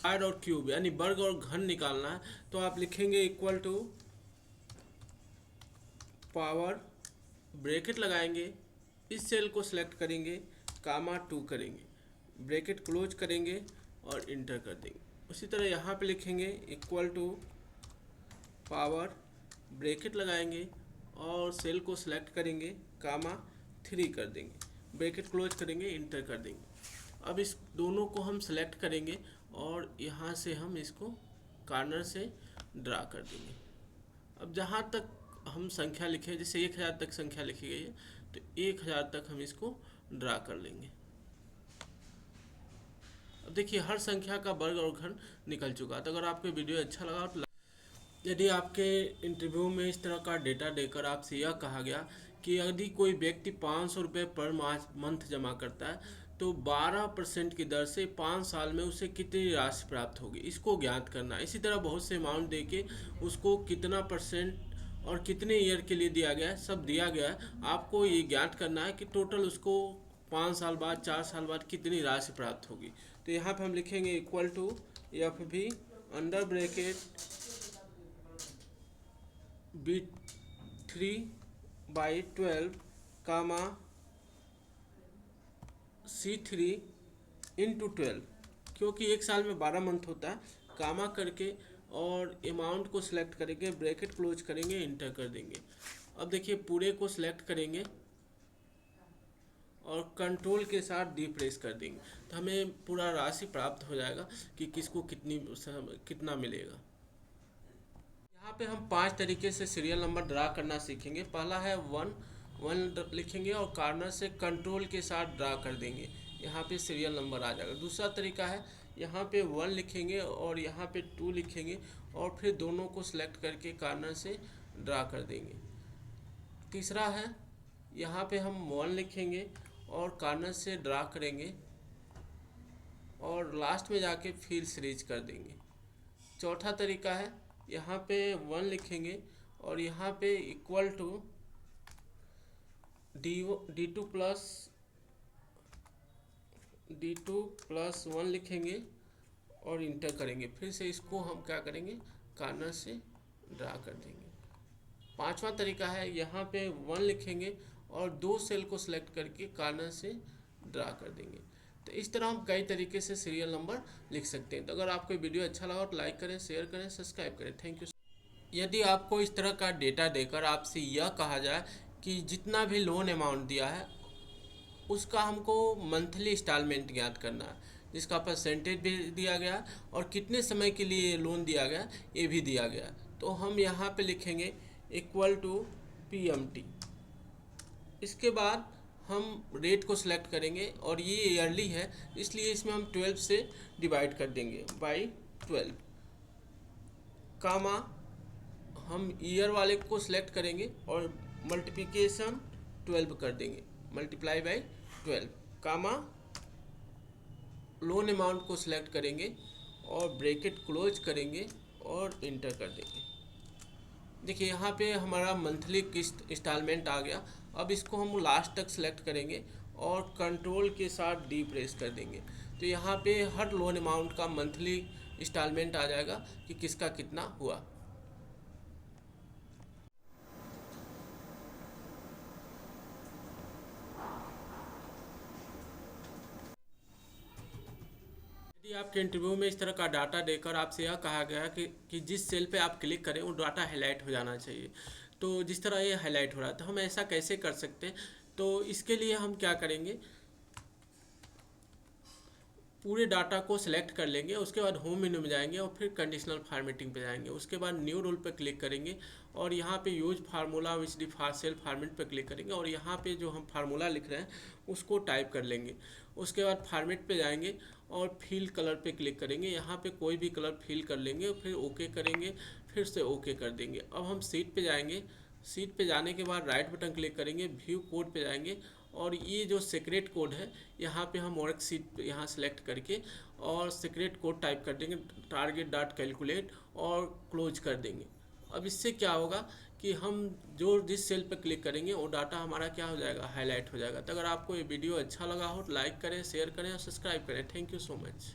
Square और cube यानी वर्ग और घन निकालना है, तो आप लिखेंगे इक्वल टू पावर, ब्रैकेट लगाएंगे, इस सेल को सिलेक्ट करेंगे, कामा 2 करेंगे, ब्रैकेट क्लोज करेंगे और इंटर कर देंगे। उसी तरह यहाँ पे लिखेंगे इक्वल टू पावर, ब्रैकेट लगाएंगे और सेल को सिलेक्ट करेंगे, कामा 3 कर देंगे, ब्रैकेट क्लोज करेंगे, इंटर कर देंगे। अब इस दोनों को हम सेलेक्ट करेंगे और यहाँ से हम इसको कॉर्नर से ड्रा कर देंगे। अब जहाँ तक हम संख्या लिखे, जैसे 1000 तक संख्या लिखी गई है, तो 1000 तक हम इसको ड्रा कर लेंगे। अब देखिए हर संख्या का वर्ग और घन निकल चुका है। तो अगर आपको वीडियो अच्छा लगा तो यदि आपके इंटरव्यू में इस तरह का डेटा देकर आपसे यह कहा गया कि यदि कोई व्यक्ति 500 रुपये पर मंथ जमा करता है तो 12% की दर से 5 साल में उसे कितनी राशि प्राप्त होगी, इसको ज्ञात करना है। इसी तरह बहुत से अमाउंट दे के उसको कितना परसेंट और कितने ईयर के लिए दिया गया है, सब दिया गया है। आपको ये ज्ञात करना है कि टोटल उसको 5 साल बाद, 4 साल बाद कितनी राशि प्राप्त होगी। तो यहाँ पे हम लिखेंगे इक्वल टू एफ भी अंडर ब्रैकेट B3/12 कामा C3 इंटू 12, क्योंकि एक साल में 12 मंथ होता है, कामा करके और अमाउंट को सिलेक्ट करेंगे, ब्रैकेट क्लोज करेंगे, इंटर कर देंगे। अब देखिए पूरे को सिलेक्ट करेंगे और कंट्रोल के साथ डी प्रेस कर देंगे, तो हमें पूरा राशि प्राप्त हो जाएगा कि किसको कितना मिलेगा। यहाँ पे हम 5 तरीके से सीरियल नंबर ड्रा करना सीखेंगे। पहला है 1 लिखेंगे और कॉर्नर से कंट्रोल के साथ ड्रा कर देंगे, यहाँ पे सीरियल नंबर आ जाएगा। दूसरा तरीका है यहाँ पे 1 लिखेंगे और यहाँ पे 2 लिखेंगे और फिर दोनों को सिलेक्ट करके कॉर्नर से ड्रा कर देंगे। तीसरा है यहाँ पे हम 1 लिखेंगे और कॉर्नर से ड्रा करेंगे और लास्ट में जाके फिर सीरीज कर देंगे। चौथा तरीका है यहाँ पे 1 लिखेंगे और यहाँ पे इक्वल टू D2 प्लस 1 लिखेंगे और इंटर करेंगे। फिर से इसको हम क्या करेंगे, कॉर्नर से ड्रा कर देंगे। पांचवा तरीका है यहाँ पे 1 लिखेंगे और 2 सेल को सिलेक्ट करके कॉर्नर से ड्रा कर देंगे। तो इस तरह हम कई तरीके से सीरियल नंबर लिख सकते हैं। तो अगर आपको वीडियो अच्छा लगा तो लाइक करें, शेयर करें, सब्सक्राइब करें। Thank you. यदि आपको इस तरह का डेटा देकर आपसे यह कहा जाए कि जितना भी लोन अमाउंट दिया है उसका हमको मंथली इंस्टॉलमेंट ज्ञात करना है, जिसका परसेंटेज भी दिया गया और कितने समय के लिए लोन दिया गया ये भी दिया गया, तो हम यहाँ पे लिखेंगे इक्वल टू PMT। इसके बाद हम रेट को सिलेक्ट करेंगे और ये ईयरली है इसलिए इसमें हम 12 से डिवाइड कर देंगे बाई 12, कामा हम ईयर वाले को सिलेक्ट करेंगे और मल्टीप्लिकेशन 12 कर देंगे, multiply by 12, comma loan amount को सिलेक्ट करेंगे और ब्रैकेट क्लोज करेंगे और इंटर कर देंगे। देखिए यहाँ पे हमारा मंथली किस्त इंस्टॉलमेंट आ गया। अब इसको हम लास्ट तक सिलेक्ट करेंगे और कंट्रोल के साथ डी प्रेस कर देंगे, तो यहाँ पे हर लोन अमाउंट का मंथली इंस्टॉलमेंट आ जाएगा कि किसका कितना हुआ। यदि आपके इंटरव्यू में इस तरह का डाटा देकर आपसे यह कहा गया कि जिस सेल पे आप क्लिक करें वो डाटा हाईलाइट हो जाना चाहिए, तो जिस तरह ये हाईलाइट हो रहा है, तो हम ऐसा कैसे कर सकते हैं। तो इसके लिए हम क्या करेंगे, पूरे डाटा को सिलेक्ट कर लेंगे, उसके बाद होम मेन्यू में जाएंगे और फिर कंडीशनल फॉर्मेटिंग पे जाएंगे। उसके बाद न्यू रोल पे क्लिक करेंगे और यहाँ पे use formula which the cell format पे क्लिक करेंगे और यहाँ पे जो हम फार्मूला लिख रहे हैं उसको टाइप कर लेंगे। उसके बाद फॉर्मेट पे जाएंगे और फिल कलर पे क्लिक करेंगे, यहाँ पे कोई भी कलर फिल कर लेंगे, फिर ओके करेंगे, फिर से ओके कर देंगे। अब हम सीट पे जाएंगे, सीट पे जाने के बाद राइट बटन क्लिक करेंगे, व्यू कोड पे जाएंगे और ये जो सीक्रेट कोड है यहाँ पे हम वर्क सीट यहाँ सेलेक्ट करके और सीक्रेट कोड टाइप कर देंगे target.calculate और क्लोज कर देंगे। अब इससे क्या होगा कि हम जो जिस सेल पर क्लिक करेंगे वो डाटा हमारा क्या हो जाएगा, हाईलाइट हो जाएगा। तो अगर आपको ये वीडियो अच्छा लगा हो तो लाइक करें, शेयर करें और सब्सक्राइब करें। Thank you so much.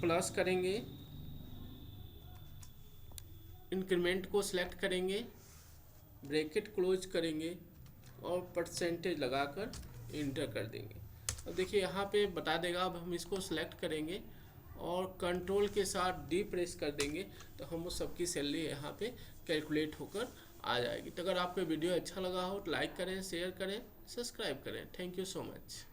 Plus करेंगे, इंक्रीमेंट को सिलेक्ट करेंगे, ब्रैकेट क्लोज करेंगे और परसेंटेज लगाकर इंटर कर देंगे। अब देखिए यहाँ पे बता देगा। अब हम इसको सिलेक्ट करेंगे और कंट्रोल के साथ डी प्रेस कर देंगे तो हम उस सबकी सैलरी यहाँ पे कैलकुलेट होकर आ जाएगी। तो अगर आपको वीडियो अच्छा लगा हो तो लाइक करें, शेयर करें, सब्सक्राइब करें। Thank you so much.